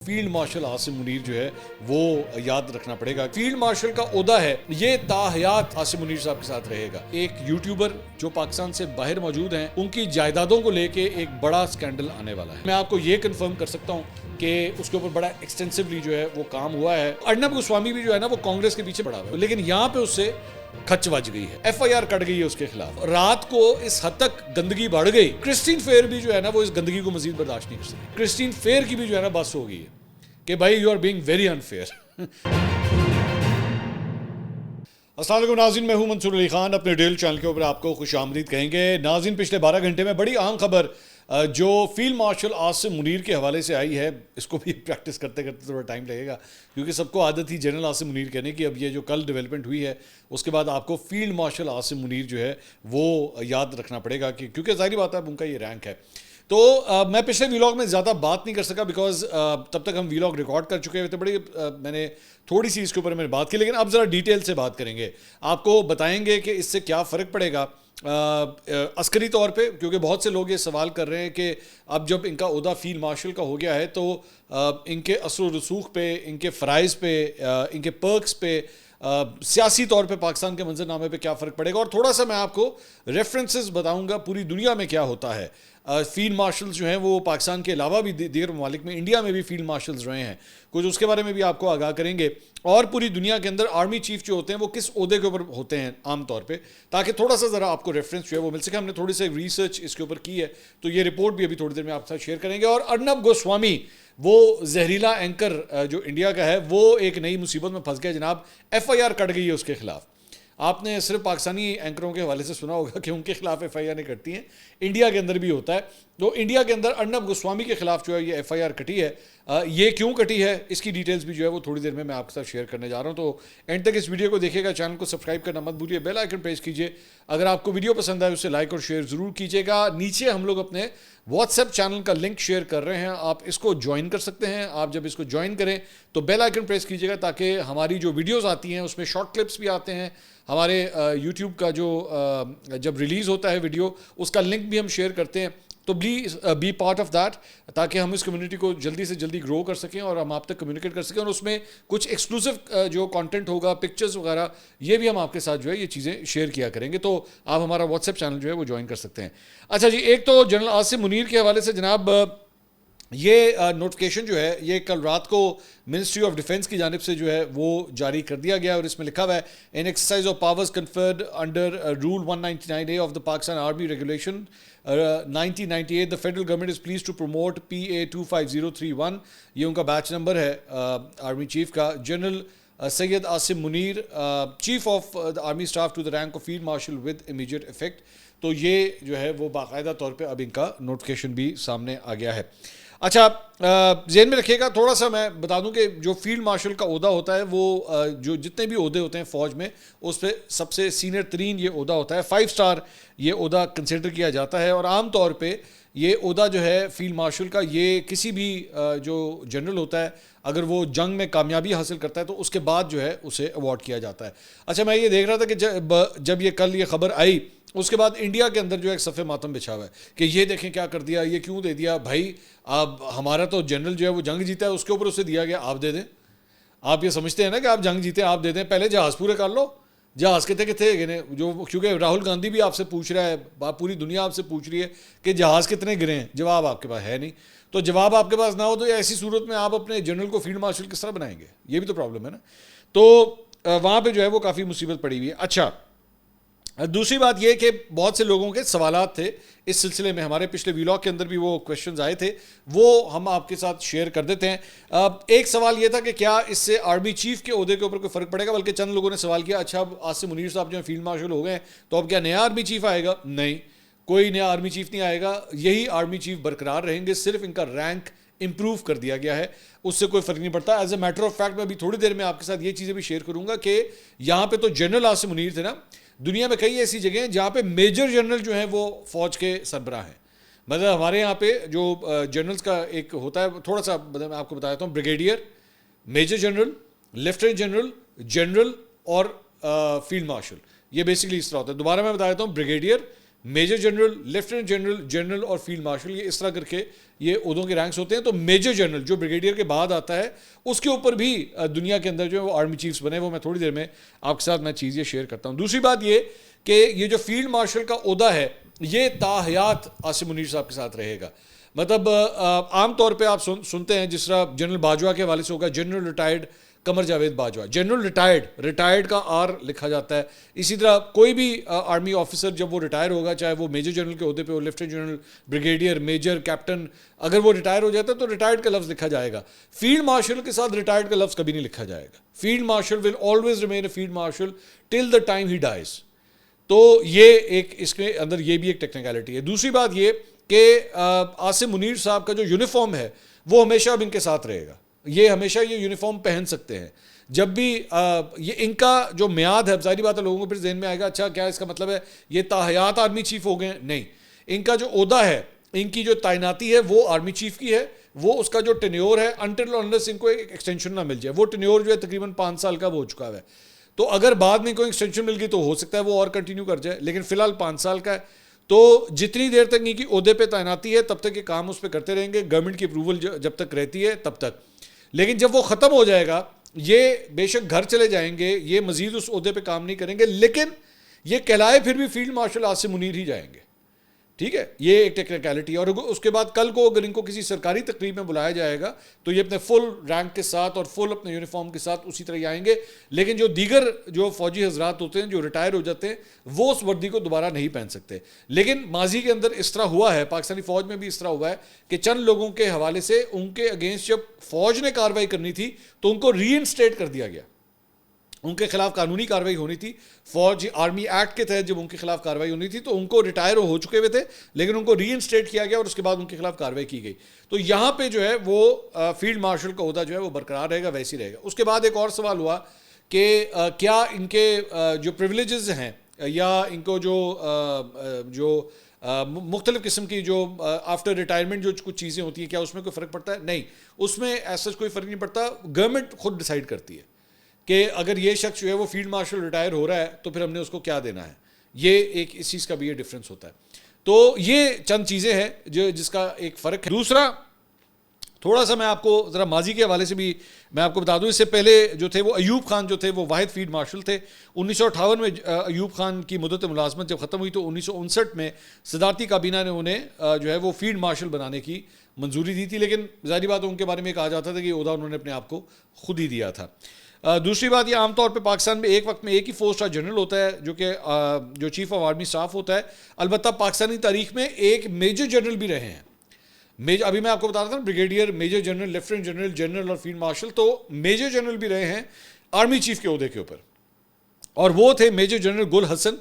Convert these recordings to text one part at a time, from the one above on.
Field marshal Asim Munir جو ہے وہ یاد رکھنا پڑے گا. فیلڈ مارشل کا عہدہ ہے یہ تاحیات عاصم منیر صاحب کے ساتھ رہے گا. ایک یوٹیوبر جو پاکستان سے باہر موجود ہیں ان کی جائیدادوں کو لے کے ایک بڑا سکینڈل آنے والا ہے. میں آپ کو یہ کنفرم کر سکتا ہوں کہ اس کے اوپر بڑا ایکسٹینسولی جو ہے وہ کام ہوا ہے. ارنب گوسوامی بھی جو ہے نا وہ کانگریس کے پیچھے پڑا ہوا ہے, لیکن یہاں پہ اس سے کھچ بج گئی ہے, ایف آئی آر کٹ گئی ہے اس کے خلاف. رات کو اس حد تک گندگی بڑھ گئی, کرسٹین فیئر بھی جو ہے نا وہ اس گندگی کو مزید برداشت نہیں کر سکتی. کرسٹین فیئر کی بھی جو ہے نا بس ہو گئی ہے کہ بھائی you are being very unfair. السلام علیکم ناظرین, میں ہوں منصور علی خان. اپنے ڈیل چینل کے اوپر آپ کو خوش آمدید کہیں گے. ناظرین, پچھلے 12 گھنٹے میں بڑی اہم خبر جو فیلڈ مارشل عاصم منیر کے حوالے سے آئی ہے, اس کو بھی پریکٹس کرتے کرتے تھوڑا ٹائم لگے گا کیونکہ سب کو عادت تھی جنرل عاصم منیر کہنے کی. اب یہ جو کل ڈیولپمنٹ ہوئی ہے اس کے بعد آپ کو فیلڈ مارشل عاصم منیر جو ہے وہ یاد رکھنا پڑے گا کیونکہ ظاہری بات ہے ان کا یہ رینک ہے. تو میں پچھلے ویلاگ میں زیادہ بات نہیں کر سکا بیکاز تب تک ہم ویلاگ ریکارڈ کر چکے ہوئے تھے. بڑی میں نے تھوڑی سی اس کے اوپر میں نے بات کی, لیکن اب ذرا ڈیٹیل سے بات کریں گے. آپ کو بتائیں گے کہ اس سے کیا فرق پڑے گا عسکری طور پہ, کیونکہ بہت سے لوگ یہ سوال کر رہے ہیں کہ اب جب ان کا عہدہ فیلڈ مارشل کا ہو گیا ہے تو ان کے اثر و رسوخ پہ, ان کے فرائض پہ, ان کے پرکس پہ, سیاسی طور پہ پاکستان کے منظر نامے پہ کیا فرق پڑے گا. اور تھوڑا سا میں آپ کو ریفرنسز بتاؤں گا پوری دنیا میں کیا ہوتا ہے. فیلڈ مارشلز جو ہیں وہ پاکستان کے علاوہ بھی دیگر ممالک میں, انڈیا میں بھی فیلڈ مارشلز رہے ہیں, کچھ اس کے بارے میں بھی آپ کو آگاہ کریں گے. اور پوری دنیا کے اندر آرمی چیف جو ہوتے ہیں وہ کس عہدے کے اوپر ہوتے ہیں عام طور پہ, تاکہ تھوڑا سا ذرا آپ کو ریفرنس جو ہے وہ مل سکے. ہم نے تھوڑی سی ریسرچ اس کے اوپر کی ہے, تو یہ رپورٹ بھی ابھی تھوڑی دیر میں آپ کے ساتھ شیئر کریں گے. اور ارنب گوسوامی وہ زہریلا اینکر جو انڈیا کا ہے وہ ایک نئی مصیبت میں پھنس گیا جناب. ایف آئی آر کٹ گئی ہے اس کے خلاف. آپ نے صرف پاکستانی اینکروں کے حوالے سے سنا ہوگا کہ ان کے خلاف ایف آئی آر نہیں کٹتی ہیں, انڈیا کے اندر بھی ہوتا ہے. تو انڈیا کے اندر ارنب گوسوامی کے خلاف جو ہے یہ ایف آئی آر کٹی ہے. یہ کیوں کٹی ہے اس کی ڈیٹیلز بھی جو ہے وہ تھوڑی دیر میں آپ کے ساتھ شیئر کرنے جا رہا ہوں. تو اینڈ تک اس ویڈیو کو دیکھیے گا, چینل کو سبسکرائب کرنا مت بھولیے, بیل آئیکن پریس کیجیے. اگر آپ کو ویڈیو پسند آئے اسے لائک اور شیئر ضرور کیجیے گا. نیچے ہم لوگ اپنے واٹس ایپ چینل کا لنک شیئر کر رہے ہیں, آپ اس کو جوائن کر سکتے ہیں. آپ جب اس کو جوائن کریں تو بیل آئیکن پریس کیجیے گا تاکہ ہماری جو ویڈیوز آتی ہیں اس میں شارٹ کلپس بھی آتے ہیں. ہمارے یوٹیوب کا جو جب ریلیز ہوتا ہے ویڈیو اس کا لنک بھی ہم شیئر کرتے ہیں, تو please be part of that تاکہ ہم اس کمیونٹی کو جلدی سے جلدی گرو کر سکیں اور ہم آپ تک کمیونیکیٹ کر سکیں. اور اس میں کچھ ایکسکلوسیو جو کانٹینٹ ہوگا, پکچرز وغیرہ, یہ بھی ہم آپ کے ساتھ جو ہے یہ چیزیں شیئر کیا کریں گے. تو آپ ہمارا واٹس ایپ چینل جو ہے وہ جوائن کر سکتے ہیں. اچھا جی, ایک تو جنرل عاصم منیر کے حوالے سے جناب یہ نوٹیفکیشن جو ہے یہ کل رات کو منسٹری آف ڈیفنس کی جانب سے جو ہے وہ جاری کر دیا گیا, اور اس میں لکھا ہوا ہے in exercise of powers conferred under rule 199A of the Pakistan army regulation 1998 the federal government is pleased to promote PA 25031. یہ ان کا بیچ نمبر ہے آرمی چیف کا. General Syed Asim Munir chief of the army staff to the rank of field marshal with immediate effect. تو یہ جو ہے وہ باقاعدہ طور پہ اب ان کا نوٹیفکیشن بھی سامنے آ گیا ہے. اچھا, ذہن میں رکھیے گا تھوڑا سا, میں بتا دوں کہ جو فیلڈ مارشل کا عہدہ ہوتا ہے وہ جو جتنے بھی عہدے ہوتے ہیں فوج میں اس پہ سب سے سینئر ترین یہ عہدہ ہوتا ہے. 5 اسٹار یہ عہدہ کنسیڈر کیا جاتا ہے, اور عام طور پہ یہ عہدہ جو ہے فیلڈ مارشل کا یہ کسی بھی جو جنرل ہوتا ہے اگر وہ جنگ میں کامیابی حاصل کرتا ہے تو اس کے بعد جو ہے اسے ایوارڈ کیا جاتا ہے. اچھا, میں یہ دیکھ رہا تھا کہ جب یہ کل یہ خبر آئی اس کے بعد انڈیا کے اندر جو ایک صف ماتم بچھا ہوا ہے کہ یہ دیکھیں کیا کر دیا, یہ کیوں دے دیا. بھائی اب ہمارا تو جنرل جو ہے وہ جنگ جیتا ہے, اس کے اوپر اسے دیا گیا, آپ دے دیں. آپ یہ سمجھتے ہیں نا کہ آپ جنگ جیتے ہیں آپ دے دیں, پہلے جہاز پورے کر لو. جہاز کتنے گرے جو, کیونکہ راہل گاندھی بھی آپ سے پوچھ رہا ہے, پوری دنیا آپ سے پوچھ رہی ہے کہ جہاز کتنے گرے ہیں, جواب آپ کے پاس ہے نہیں. تو جواب آپ کے پاس نہ ہو تو ایسی صورت میں آپ اپنے جنرل کو فیلڈ مارشل کس طرح بنائیں گے, یہ بھی تو پرابلم ہے نا. تو وہاں پہ جو ہے وہ کافی مصیبت پڑی ہوئی ہے. اچھا, دوسری بات یہ کہ بہت سے لوگوں کے سوالات تھے اس سلسلے میں, ہمارے پچھلے ویلاگ کے اندر بھی وہ کویشچنز آئے تھے, وہ ہم آپ کے ساتھ شیئر کر دیتے ہیں. ایک سوال یہ تھا کہ کیا اس سے آرمی چیف کے عہدے کے اوپر کوئی فرق پڑے گا, بلکہ چند لوگوں نے سوال کیا اچھا اب عاصم منیر صاحب جو ہیں فیلڈ مارشل ہو گئے ہیں تو اب کیا نیا آرمی چیف آئے گا. نہیں, کوئی نیا آرمی چیف نہیں آئے گا, یہی آرمی چیف برقرار رہیں گے, صرف ان کا رینک امپروو کر دیا گیا ہے, اس سے کوئی فرق نہیں پڑتا. As a matter of fact میں ابھی تھوڑی دیر میں آپ کے ساتھ یہ چیزیں بھی شیئر کروں گا کہ یہاں پہ تو جنرل عاصم منیر تھے نا, دنیا میں کئی ایسی جگہیں ہیں جہاں پہ میجر جنرل جو ہیں وہ فوج کے سربراہ ہیں. مطلب ہمارے یہاں پہ جو جنرلز کا ایک ہوتا ہے تھوڑا سا میں آپ کو بتا دیتا ہوں, brigadier, major general, lieutenant general, general اور فیلڈ مارشل, یہ بیسکلی اس طرح ہوتا ہے. دوبارہ میں بتا دیتا ہوں, brigadier, major general, lieutenant general, general اور فیلڈ مارشل, یہ اس طرح کر کے یہ عہدوں کے رینکس ہوتے ہیں. تو میجر جنرل جو بریگیڈیئر کے بعد آتا ہے اس کے اوپر بھی دنیا کے اندر جو ہے وہ آرمی چیفز بنے. وہ میں تھوڑی دیر میں آپ کے ساتھ میں چیز یہ شیئر کرتا ہوں. دوسری بات یہ کہ یہ جو فیلڈ مارشل کا عہدہ ہے یہ تاحیات عاصم منیر صاحب کے ساتھ رہے گا. مطلب عام طور پہ آپ سنتے ہیں جس طرح جنرل باجوہ کے حوالے سے ہوگا general retired Qamar Javed Bajwa, general retired کا آر لکھا جاتا ہے. اسی طرح کوئی بھی آرمی آفیسر جب وہ ریٹائر ہوگا, چاہے وہ میجر جنرل کے عہدے پہ ہو, lieutenant general, brigadier, major, captain, اگر وہ ریٹائر ہو جاتا ہے تو ریٹائرڈ کا لفظ لکھا جائے گا. فیلڈ مارشل کے ساتھ ریٹائرڈ کا لفظ کبھی نہیں لکھا جائے گا. Field marshal will always remain a field marshal till the time he dies. تو یہ ایک اس کے اندر یہ بھی ایک ٹیکنیکلٹی ہے. دوسری بات یہ کہ عاصم منیر صاحب کا جو یونیفارم ہے وہ ہمیشہ اب ان کے ساتھ رہے گا. یہ ہمیشہ یہ یونیفارم پہن سکتے ہیں جب بھی یہ ان کا جو میعاد ہے. ظاہری بات ہے لوگوں کو پھر ذہن میں آئے گا اچھا کیا اس کا مطلب ہے یہ تاحیات آرمی چیف ہو گئے. نہیں, ان کا جو عہدہ ہے, ان کی جو تعیناتی ہے وہ آرمی چیف کی ہے. وہ اس کا جو ٹینیور ہے انٹل انلیس ان کو ایک ایکسٹینشن نہ مل جائے, وہ ٹینیور جو ہے تقریباً 5 سال کا ہو چکا ہے. تو اگر بعد میں کوئی ایکسٹینشن مل گئی تو ہو سکتا ہے وہ اور کنٹینیو کر جائے, لیکن فی الحال 5 سال کا ہے. تو جتنی دیر تک ان کی عہدے پہ تعیناتی ہے تب تک یہ کام اس پہ کرتے رہیں گے, گورنمنٹ کی اپروول جب تک رہتی ہے تب تک. لیکن جب وہ ختم ہو جائے گا یہ بے شک گھر چلے جائیں گے, یہ مزید اس عہدے پہ کام نہیں کریں گے, لیکن یہ کہلائے پھر بھی فیلڈ مارشل عاصم منیر ہی جائیں گے. ٹھیک ہے, یہ ایک ٹیکنیکلٹی ہے. اور اس کے بعد کل کو اگر ان کو کسی سرکاری تقریب میں بلایا جائے گا تو یہ اپنے فل رینک کے ساتھ اور فل اپنے یونیفارم کے ساتھ اسی طرح ہی آئیں گے. لیکن جو دیگر جو فوجی حضرات ہوتے ہیں جو ریٹائر ہو جاتے ہیں وہ اس وردی کو دوبارہ نہیں پہن سکتے. لیکن ماضی کے اندر اس طرح ہوا ہے, پاکستانی فوج میں بھی اس طرح ہوا ہے کہ چند لوگوں کے حوالے سے ان کے اگینسٹ جب فوج نے کارروائی کرنی تھی تو ان کو ری انسٹیٹ کر دیا گیا. ان کے خلاف قانونی کارروائی ہونی تھی, فوج آرمی ایکٹ کے تحت جب ان کے خلاف کارروائی ہونی تھی تو ان کو ریٹائر ہو چکے ہوئے تھے لیکن ان کو ری انسٹیٹ کیا گیا اور اس کے بعد ان کے خلاف کارروائی کی گئی. تو یہاں پہ جو ہے وہ فیلڈ مارشل کا عہدہ جو ہے وہ برقرار رہے گا, ویسے ہی رہے گا. اس کے بعد ایک اور سوال ہوا کہ کیا ان کے جو پریویلیجز ہیں یا ان کو جو مختلف قسم کی جو آفٹر ریٹائرمنٹ جو کچھ چیزیں ہوتی ہیں کیا اس میں کوئی فرق پڑتا ہے؟ نہیں, اس میں ایسا کوئی فرق نہیں پڑتا. گورنمنٹ خود ڈیسائیڈ کرتی ہے کہ اگر یہ شخص جو ہے وہ فیلڈ مارشل ریٹائر ہو رہا ہے تو پھر ہم نے اس کو کیا دینا ہے. یہ ایک اس چیز کا بھی یہ ڈفرینس ہوتا ہے. تو یہ چند چیزیں ہیں جس کا ایک فرق ہے. دوسرا تھوڑا سا میں آپ کو ذرا ماضی کے حوالے سے بھی میں آپ کو بتا دوں, اس سے پہلے جو تھے وہ ایوب خان جو تھے وہ واحد فیلڈ مارشل تھے. 1958 میں ایوب خان کی مدت ملازمت جب ختم ہوئی تو 1959 میں صدارتی کابینہ نے انہیں جو ہے وہ فیلڈ مارشل بنانے کی منظوری دی تھی. لیکن ظاہری بات ان کے بارے میں کہا جاتا تھا کہ یہ عہدہ انہوں نے اپنے آپ کو خود ہی دیا تھا. دوسری بات یہ عام طور پہ پاکستان میں ایک وقت میں ایک ہی 4 اسٹار جنرل ہوتا ہے جو چیف آف آرمی اسٹاف ہوتا ہے. البتہ پاکستانی تاریخ میں ایک میجر جنرل بھی رہے ہیں. ابھی میں آپ کو بتا رہا تھا brigadier, major general, lieutenant general, general اور فیلڈ مارشل. تو میجر جنرل بھی رہے ہیں آرمی چیف کے عہدے کے اوپر, اور وہ تھے میجر جنرل گل حسن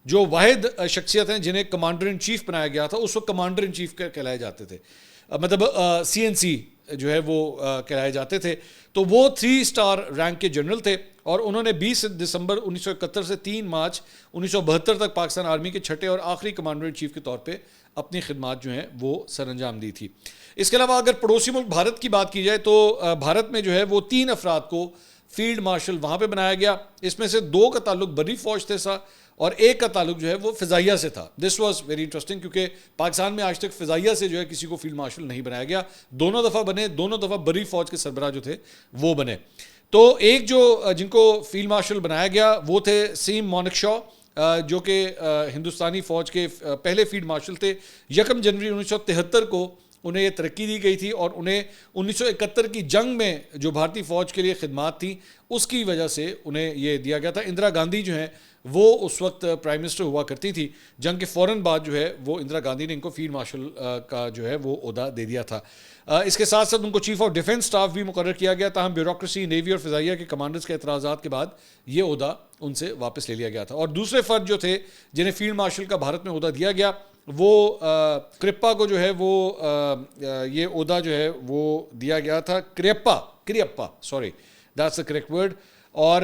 جو واحد شخصیت ہیں جنہیں کمانڈر ان چیف بنایا گیا تھا. اس وقت کمانڈر ان چیف کہلائے جاتے تھے, مطلب CNC جو ہے وہ کہلائے جاتے تھے. تو وہ 3 اسٹار رینک کے جنرل تھے اور انہوں نے 20 دسمبر 1971 سے 3 مارچ 1972 تک پاکستان آرمی کے چھٹے اور آخری کمانڈر ان چیف کے طور پہ اپنی خدمات جو ہیں وہ سر انجام دی تھی. اس کے علاوہ اگر پڑوسی ملک بھارت کی بات کی جائے تو بھارت میں جو ہے وہ 3 افراد کو فیلڈ مارشل وہاں پہ بنایا گیا. اس میں سے 2 کا تعلق بری فوج سے اور 1 کا تعلق جو ہے وہ فضائیہ سے تھا. دس واز ویری انٹرسٹنگ کیونکہ پاکستان میں آج تک فضائیہ سے جو ہے کسی کو فیلڈ مارشل نہیں بنایا گیا. دونوں دفعہ بنے, دونوں دفعہ بری فوج کے سربراہ جو تھے وہ بنے. تو ایک جو جن کو فیلڈ مارشل بنایا گیا وہ تھے سیم مونک شاہ جو کہ ہندوستانی فوج کے پہلے فیلڈ مارشل تھے. 1 جنوری 1973 کو انہیں یہ ترقی دی گئی تھی اور انہیں 1971 کی جنگ میں جو بھارتی فوج کے لیے خدمات تھیں اس کی وجہ سے انہیں یہ دیا گیا تھا. اندرا گاندھی جو ہیں وہ اس وقت پرائم منسٹر ہوا کرتی تھی. جنگ کے فوراً بعد جو ہے وہ اندرا گاندھی نے ان کو فیلڈ مارشل کا جو ہے وہ عہدہ دے دیا تھا. اس کے ساتھ ساتھ ان کو چیف آف ڈیفنس اسٹاف بھی مقرر کیا گیا. تاہم بیوروکریسی, نیوی اور فضائیہ کے کمانڈرز کے اعتراضات کے بعد یہ عہدہ ان سے واپس لے لیا گیا تھا. اور دوسرے فرد جو تھے جنہیں فیلڈ مارشل کا بھارت میں عہدہ دیا گیا وہ کرپا کو جو ہے وہ یہ عہدہ جو ہے وہ دیا گیا تھا. کریپا sorry that's the correct word. اور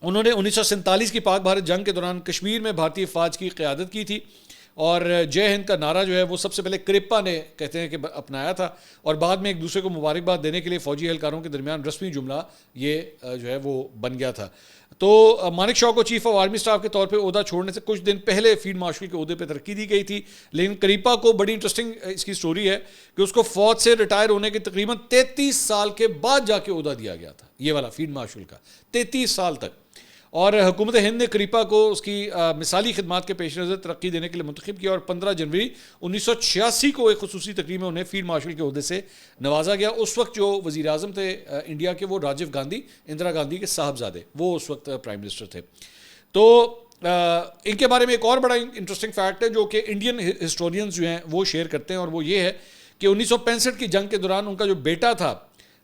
انہوں نے 1947 کی پاک بھارت جنگ کے دوران کشمیر میں بھارتی افواج کی قیادت کی تھی. اور جے ہند کا نعرہ جو ہے وہ سب سے پہلے کریپا نے کہتے ہیں کہ اپنایا تھا، اور بعد میں ایک دوسرے کو مبارکباد دینے کے لیے فوجی اہلکاروں کے درمیان رسمی جملہ یہ جو ہے وہ بن گیا تھا۔ تو مانک شاہ کو چیف آف آرمی اسٹاف کے طور پہ عہدہ چھوڑنے سے کچھ دن پہلے فیلڈ مارشل کے عہدے پہ ترقی دی گئی تھی، لیکن کریپا کو بڑی انٹرسٹنگ اس کی سٹوری ہے کہ اس کو فوج سے ریٹائر ہونے کے تقریباً 33 سال کے بعد جا کے عہدہ دیا گیا تھا، یہ والا فیلڈ مارشل کا 33 سال تک۔ اور حکومت ہند نے کریپا کو اس کی مثالی خدمات کے پیش نظر ترقی دینے کے لیے منتخب کیا، اور 15 جنوری 1986 کو ایک خصوصی تقریب میں انہیں فیلڈ مارشل کے عہدے سے نوازا گیا۔ اس وقت جو وزیر اعظم تھے انڈیا کے وہ راجیو گاندھی، اندرا گاندھی کے صاحبزادے، وہ اس وقت پرائم منسٹر تھے۔ تو ان کے بارے میں ایک اور بڑا انٹرسٹنگ فیکٹ ہے جو کہ انڈین ہسٹورینز جو ہیں وہ شیئر کرتے ہیں، اور وہ یہ ہے کہ 1965 کی جنگ کے دوران ان کا جو بیٹا تھا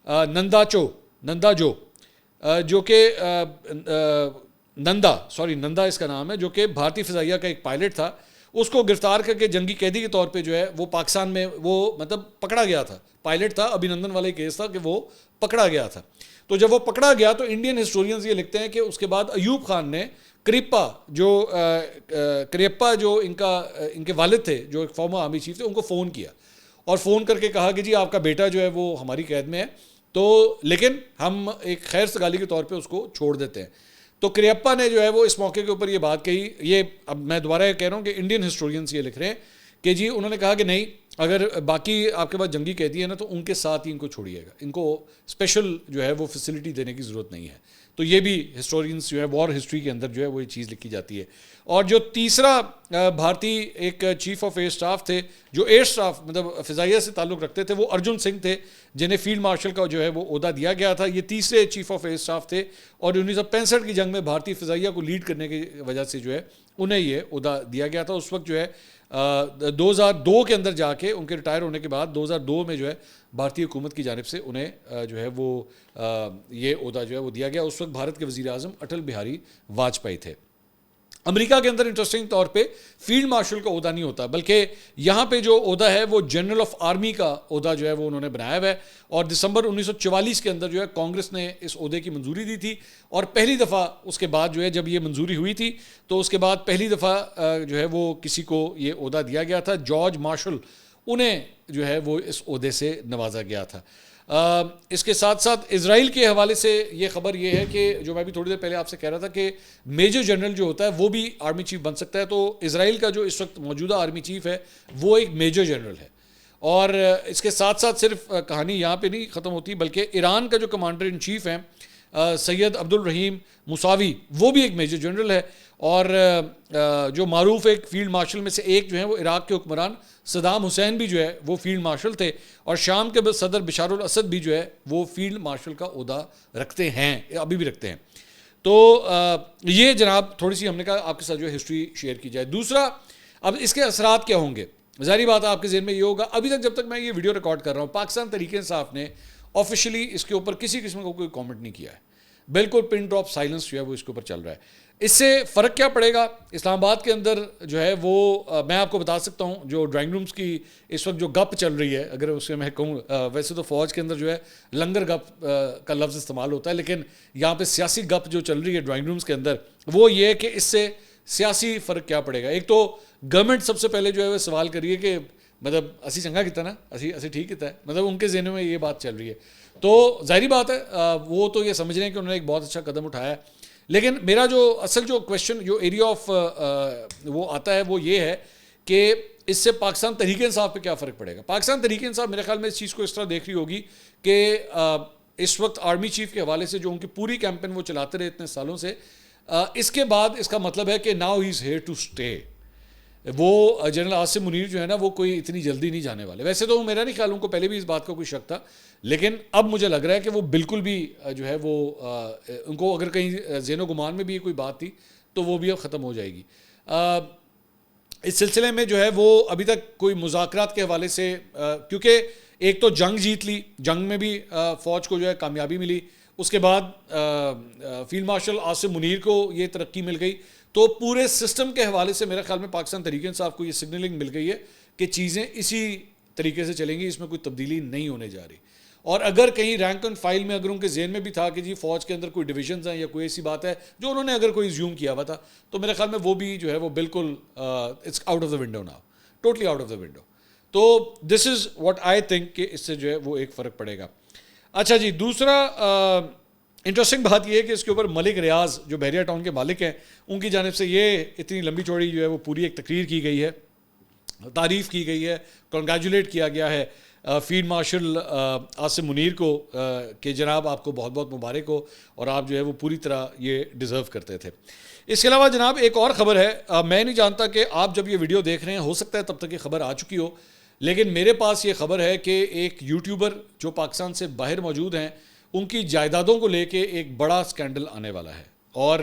نندا جو کہ نندا اس کا نام ہے، جو کہ بھارتی فضائیہ کا ایک پائلٹ تھا، اس کو گرفتار کر کے جنگی قیدی کے طور پہ جو ہے وہ پاکستان میں وہ مطلب پکڑا گیا تھا، پائلٹ تھا، ابھینندن والا کیس تھا کہ وہ پکڑا گیا تھا۔ تو جب وہ پکڑا گیا تو انڈین ہسٹورینز یہ لکھتے ہیں کہ اس کے بعد ایوب خان نے کریپا جو ان کے والد تھے، جو ایک فارمر آرمی چیف تھے، ان کو فون کیا اور فون کر کے کہا کہ جی آپ کا بیٹا جو ہے وہ ہماری قید میں ہے، تو لیکن ہم ایک خیر سگالی کے طور پہ اس کو چھوڑ دیتے ہیں۔ تو کریپا نے جو ہے وہ اس موقع کے اوپر یہ بات کہی، یہ اب میں دوبارہ یہ کہہ رہا ہوں کہ انڈین ہسٹورینز یہ لکھ رہے ہیں کہ جی انہوں نے کہا کہ نہیں، اگر باقی آپ کے پاس جنگی قیدی ہے نا تو ان کے ساتھ ہی ان کو چھوڑیے گا، ان کو اسپیشل جو ہے وہ فیسلٹی دینے کی ضرورت نہیں ہے۔ تو یہ بھی ہسٹورینز جو ہے وار ہسٹری کے اندر جو ہے وہ یہ چیز لکھی جاتی ہے۔ اور جو تیسرا بھارتی ایک چیف آف ایئر اسٹاف تھے جو ایئر اسٹاف مطلب فضائیہ سے تعلق رکھتے تھے، وہ ارجن سنگھ تھے، جنہیں فیلڈ مارشل کا جو ہے وہ عہدہ دیا گیا تھا۔ یہ تیسرے چیف آف ایئر اسٹاف تھے، اور 1965 کی جنگ میں بھارتی فضائیہ کو لیڈ کرنے کی وجہ سے جو ہے انہیں یہ عہدہ دیا گیا تھا۔ اس وقت جو ہے 2002 کے اندر جا کے ان کے ریٹائر ہونے کے بعد 2002 میں جو ہے بھارتی حکومت کی جانب سے انہیں جو ہے وہ یہ عہدہ جو ہے وہ دیا گیا۔ اس وقت بھارت کے وزیر اعظم اٹل بہاری واجپئی تھے۔ امریکہ کے اندر انٹرسٹنگ طور پہ فیلڈ مارشل کا عہدہ نہیں ہوتا، بلکہ یہاں پہ جو عہدہ ہے وہ جنرل آف آرمی کا عہدہ جو ہے وہ انہوں نے بنایا ہوا ہے، اور دسمبر 1944 کے اندر جو ہے کانگریس نے اس عہدے کی منظوری دی تھی، اور پہلی دفعہ اس کے بعد جو ہے جب یہ منظوری ہوئی تھی تو اس کے بعد پہلی دفعہ جو ہے وہ کسی کو یہ عہدہ دیا گیا تھا، جارج مارشل، انہیں جو ہے وہ اس عہدے سے نوازا گیا تھا۔ اس کے ساتھ ساتھ اسرائیل کے حوالے سے یہ خبر یہ ہے کہ جو میں بھی تھوڑی دیر پہلے آپ سے کہہ رہا تھا کہ میجر جنرل جو ہوتا ہے وہ بھی آرمی چیف بن سکتا ہے، تو اسرائیل کا جو اس وقت موجودہ آرمی چیف ہے وہ ایک میجر جنرل ہے۔ اور اس کے ساتھ ساتھ صرف کہانی یہاں پہ نہیں ختم ہوتی، بلکہ ایران کا جو کمانڈر ان چیف ہیں سید عبد الرحیم موساوی، وہ بھی ایک میجر جنرل ہے، اور جو معروف ایک فیلڈ مارشل میں سے ایک جو ہیں وہ عراق کے حکمران صدام حسین بھی جو ہے وہ فیلڈ مارشل تھے، اور شام کے صدر بشار الاسد بھی جو ہے وہ فیلڈ مارشل کا عہدہ رکھتے ہیں، ابھی بھی رکھتے ہیں۔ تو یہ جناب تھوڑی سی ہم نے کہا آپ کے ساتھ جو ہے ہسٹری شیئر کی جائے۔ دوسرا، اب اس کے اثرات کیا ہوں گے؟ ظاہری بات ہے آپ کے ذہن میں یہ ہوگا، ابھی تک جب تک میں یہ ویڈیو ریکارڈ کر رہا ہوں پاکستان تحریک انصاف نے آفیشیلی اس کے اوپر کسی قسم کا کوئی کامنٹ نہیں کیا ہے، بالکل پن ڈراپ سائلنس جو ہے وہ اس کے اوپر چل رہا ہے۔ اس سے فرق کیا پڑے گا؟ اسلام آباد کے اندر جو ہے وہ میں آپ کو بتا سکتا ہوں، جو ڈرائنگ رومز کی اس وقت جو گپ چل رہی ہے، اگر اس سے میں کہوں، ویسے تو فوج کے اندر جو ہے لنگر گپ کا لفظ استعمال ہوتا ہے، لیکن یہاں پہ سیاسی گپ جو چل رہی ہے ڈرائنگ رومز کے اندر، وہ یہ ہے کہ اس سے سیاسی فرق کیا پڑے گا۔ ایک تو گورنمنٹ سب سے پہلے جو ہے وہ سوال کریے کہ مطلب اسی چنگا کیتا نا، اسی ٹھیک کیتا ہے، مطلب ان کے ذہنوں میں یہ بات چل رہی ہے۔ تو ظاہری بات ہے وہ تو یہ سمجھ رہے ہیں کہ انہوں نے ایک بہت اچھا قدم اٹھایا ہے، لیکن میرا جو اصل جو کویشچن جو ایریا آف وہ آتا ہے وہ یہ ہے کہ اس سے پاکستان تحریک انصاف پہ کیا فرق پڑے گا۔ پاکستان تحریک انصاف میرے خیال میں اس چیز کو اس طرح دیکھ رہی ہوگی کہ اس وقت آرمی چیف کے حوالے سے جو ان کی پوری کیمپین وہ چلاتے رہے اتنے سالوں سے، اس کے بعد اس کا مطلب ہے کہ now he is here to stay. وہ جنرل عاصم منیر جو ہے نا وہ کوئی اتنی جلدی نہیں جانے والے۔ ویسے تو میرا نہیں خیال ان کو پہلے بھی اس بات کا کوئی شک تھا، لیکن اب مجھے لگ رہا ہے کہ وہ بالکل بھی جو ہے وہ ان کو اگر کہیں ذہن و گمان میں بھی کوئی بات تھی تو وہ بھی اب ختم ہو جائے گی۔ اس سلسلے میں جو ہے وہ ابھی تک کوئی مذاکرات کے حوالے سے، کیونکہ ایک تو جنگ جیت لی، جنگ میں بھی فوج کو جو ہے کامیابی ملی، اس کے بعد فیلڈ مارشل عاصم منیر کو یہ ترقی مل گئی، تو پورے سسٹم کے حوالے سے میرے خیال میں پاکستان تحریک انصاف کو یہ سگنلنگ مل گئی ہے کہ چیزیں اسی طریقے سے چلیں گی، اس میں کوئی تبدیلی نہیں ہونے جا رہی۔ اور اگر کہیں رینک اینڈ فائل میں اگر ان کے ذہن میں بھی تھا کہ جی فوج کے اندر کوئی ڈویژنز ہیں یا کوئی ایسی بات ہے جو انہوں نے اگر کوئی زیوم کیا ہوا تھا, تو میرے خیال میں وہ بھی جو ہے وہ بالکل it's out of the window now, totally out of the window. تو this is what I think کہ اس سے جو ہے وہ ایک فرق پڑے گا. اچھا جی, دوسرا انٹرسٹنگ بات یہ ہے کہ اس کے اوپر ملک ریاض جو بحریہ ٹاؤن کے مالک ہیں, ان کی جانب سے یہ اتنی لمبی چوڑی جو ہے وہ پوری ایک تقریر کی گئی ہے, تعریف کی گئی ہے, کنگریچولیٹ کیا گیا ہے فیلڈ مارشل عاصم منیر کو کہ جناب آپ کو بہت بہت مبارک ہو اور آپ جو ہے وہ پوری طرح یہ ڈیزرو کرتے تھے. اس کے علاوہ جناب ایک اور خبر ہے, میں نہیں جانتا کہ آپ جب یہ ویڈیو دیکھ رہے ہیں ہو سکتا ہے تب تک یہ خبر آ چکی ہو, لیکن میرے پاس یہ خبر ہے کہ ایک یوٹیوبر جو پاکستان سے باہر موجود ہیں ان کی جائیدادوں کو لے کے ایک بڑا سکینڈل آنے والا ہے, اور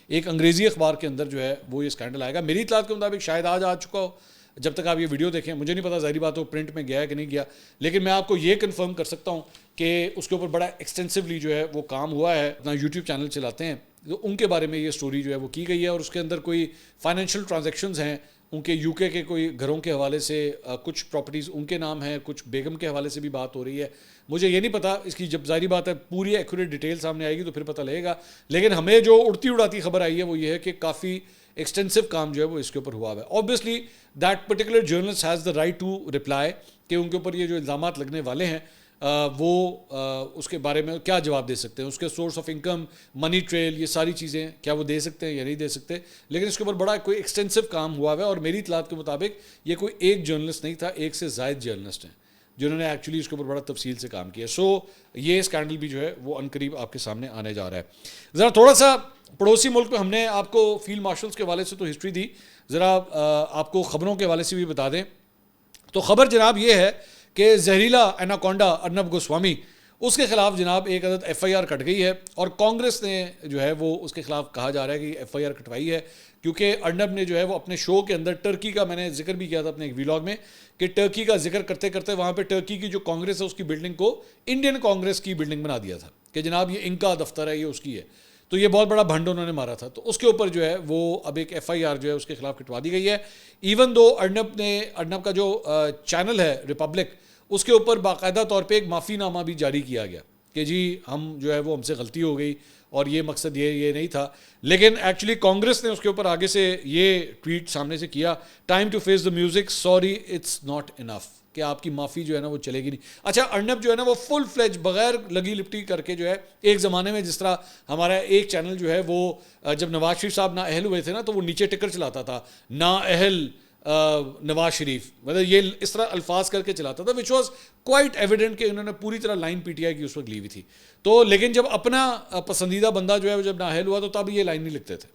ایک انگریزی اخبار کے اندر جو ہے وہ یہ سکینڈل آئے گا. میری اطلاعات کے مطابق شاید آج آ چکا ہو, جب تک آپ یہ ویڈیو دیکھیں مجھے نہیں پتا, ظاہری بات ہو پرنٹ میں گیا ہے کہ نہیں گیا, لیکن میں آپ کو یہ کنفرم کر سکتا ہوں کہ اس کے اوپر بڑا ایکسٹینسولی جو ہے وہ کام ہوا ہے. اپنا یوٹیوب چینل چلاتے ہیں تو ان کے بارے میں یہ سٹوری جو ہے وہ کی گئی ہے, اور اس کے اندر کوئی فائنینشیل ٹرانزیکشنز ہیں ان کے یو کے کوئی گھروں کے حوالے سے, کچھ پراپرٹیز ان کے نام ہیں, کچھ بیگم کے حوالے سے بھی بات ہو رہی ہے. مجھے یہ نہیں پتا اس کی, جب ظاہری بات ہے پوری ایکوریٹ ڈیٹیل سامنے آئے گی تو پھر پتہ لگے گا, لیکن ہمیں جو اڑتی اڑاتی خبر آئی ہے وہ یہ ہے کہ کافی ایکسٹینسو کام جو ہے وہ اس کے اوپر ہوا ہوا ہے. Obviously that particular journalist has the right to reply کہ ان کے اوپر یہ جو الزامات لگنے والے ہیں وہ اس کے بارے میں کیا جواب دے سکتے ہیں, اس کے source of income, money trail, یہ ساری چیزیں کیا وہ دے سکتے ہیں یا نہیں دے سکتے. لیکن اس کے اوپر بڑا کوئی ایکسٹینسو کام ہوا ہوا ہے, اور میری اطلاعات کے مطابق یہ کوئی ایک جرنلسٹ نہیں تھا, ایک سے زائد جرنلسٹ ہیں جنہوں نے ایکچولی اس کے اوپر بڑا تفصیل سے کام کیا. سو یہ اسکینڈل بھی جو ہے وہ عنقریب آپ کے سامنے آنے جا رہا ہے. ذرا تھوڑا سا پڑوسی ملک میں ہم نے آپ کو فیلڈ مارشلز کے حوالے سے تو ہسٹری دی, ذرا آپ کو خبروں کے حوالے سے بھی بتا دیں. تو خبر جناب یہ ہے کہ زہریلا ایناکونڈا ارنب گوسوامی, اس کے خلاف جناب ایک عدد ایف آئی آر کٹ گئی ہے, اور کانگریس نے جو ہے وہ اس کے خلاف کہا جا رہا ہے کہ ایف آئی آر کٹوائی ہے کیونکہ ارنب نے جو ہے وہ اپنے شو کے اندر ٹرکی کا, میں نے ذکر بھی کیا تھا اپنے ایک ویلاگ میں کہ ٹرکی کا ذکر کرتے کرتے وہاں پہ ٹرکی کی جو کانگریس ہے اس کی بلڈنگ کو انڈین کانگریس کی بلڈنگ بنا دیا تھا کہ جناب یہ ان کا دفتر ہے, یہ اس کی ہے. تو یہ بہت بڑا بھنڈ انہوں نے مارا تھا, تو اس کے اوپر جو ہے وہ اب ایک ایف آئی آر جو ہے اس کے خلاف کٹوا دی گئی ہے. ایون دو ارنب کا جو چینل ہے ریپبلک, اس کے اوپر باقاعدہ طور پہ ایک معافی نامہ بھی جاری کیا گیا کہ جی ہم جو ہے وہ ہم سے غلطی ہو گئی اور یہ مقصد یہ نہیں تھا. لیکن ایکچولی کانگریس نے اس کے اوپر آگے سے یہ ٹویٹ سامنے سے کیا, time to face the music, sorry it's not enough, کہ آپ کی معافی جو ہے نا وہ چلے گی نہیں. اچھا, ارنب جو ہے نا وہ فل فلیج بغیر لگی لپٹی کر کے جو ہے, ایک زمانے میں جس طرح ہمارا ایک چینل جو ہے وہ جب نواز شریف صاحب نااہل ہوئے تھے نا تو وہ نیچے ٹکر چلاتا تھا نااہل نواز شریف, مطلب یہ اس طرح الفاظ کر کے چلاتا تھا, وچ واز کوائٹ ایویڈنٹ کہ انہوں نے پوری طرح لائن پی ٹی آئی کی اس وقت لی ہوئی تھی. تو لیکن جب اپنا پسندیدہ بندہ جو ہے وہ جب نااہل ہوا تو تب یہ لائن نہیں لکھتے تھے,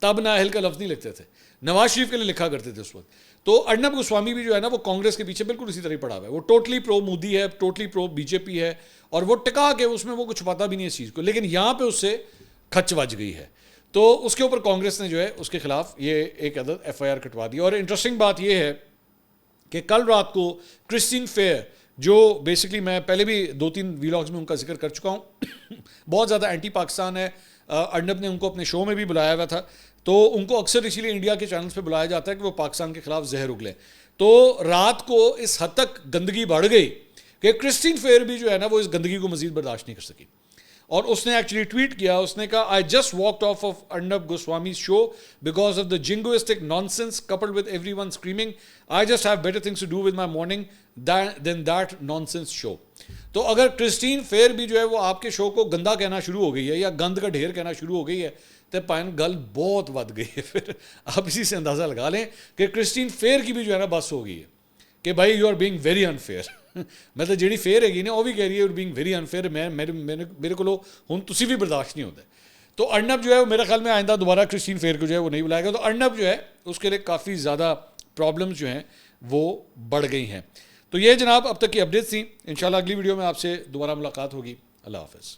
تب نااہل کا لفظ نہیں لکھتے تھے, نواز شریف کے لیے لکھا کرتے تھے اس وقت. تو ارنب گوسوامی بھی جو ہے نا وہ کانگریس کے پیچھے بالکل اسی طرح پڑا ہوا ہے, وہ ٹوٹلی پرو مودی ہے, ٹوٹلی پرو بی جے پی ہے, اور وہ ٹکا کے اس میں وہ کچھ پتا بھی نہیں اس چیز کو, لیکن یہاں پہ اس سے کھچ بج گئی ہے. تو اس کے اوپر کانگریس نے جو ہے اس کے خلاف یہ ایک عدد ایف آئی آر کٹوا دی. اور انٹرسٹنگ بات یہ ہے کہ کل رات کو کرسٹین فیئر, جو بیسکلی میں پہلے بھی 2-3 ویلاگز میں ان کا ذکر کر چکا ہوں, بہت زیادہ اینٹی پاکستان ہے, ارنب نے ان کو اپنے شو میں بھی بلایا ہوا تھا, تو ان کو اکثر اسی لیے انڈیا کے چینلز پہ بلایا جاتا ہے کہ وہ پاکستان کے خلاف زہر اگلیں. تو رات کو اس حد تک گندگی بڑھ گئی کہ کرسٹین فیئر بھی جو ہے نا وہ اس گندگی کو مزید برداشت نہیں کر سکی, اور اس نے ایکچولی ٹویٹ کیا, اس نے کہا I just walked off Arnab Goswami show because of the jingoistic nonsense coupled with every one screaming, I just have better things to do with my morning than that nonsense show. تو اگر Christine fair بھی جو ہے وہ آپ کے شو کو گندا کہنا شروع ہو گئی ہے یا گند کا ڈھیر کہنا شروع ہو گئی ہے تو پائن گل بہت ود گئی ہے. پھر آپ اسی سے اندازہ لگا لیں کہ کرسٹین فیئر کی بھی جو ہے نا بس ہو گئی ہے کہ بھائی you are being very unfair. مطلب جیڑی فیئر ہے نا وہ بھی کہہ رہی ہے you are being very unfair, میرے کو ہوں تسی بھی برداشت نہیں ہوتا. تو ارنب جو ہے میرے خیال میں آئندہ دوبارہ کرسٹین فیئر کو جو ہے وہ نہیں بلائے گا. تو ارنب جو ہے اس کے لیے کافی زیادہ پرابلمس جو ہیں وہ بڑھ گئی ہیں. تو یہ جناب اب تک کی اپڈیٹس تھیں. انشاءاللہ اگلی ویڈیو میں آپ سے دوبارہ ملاقات ہوگی. اللہ حافظ.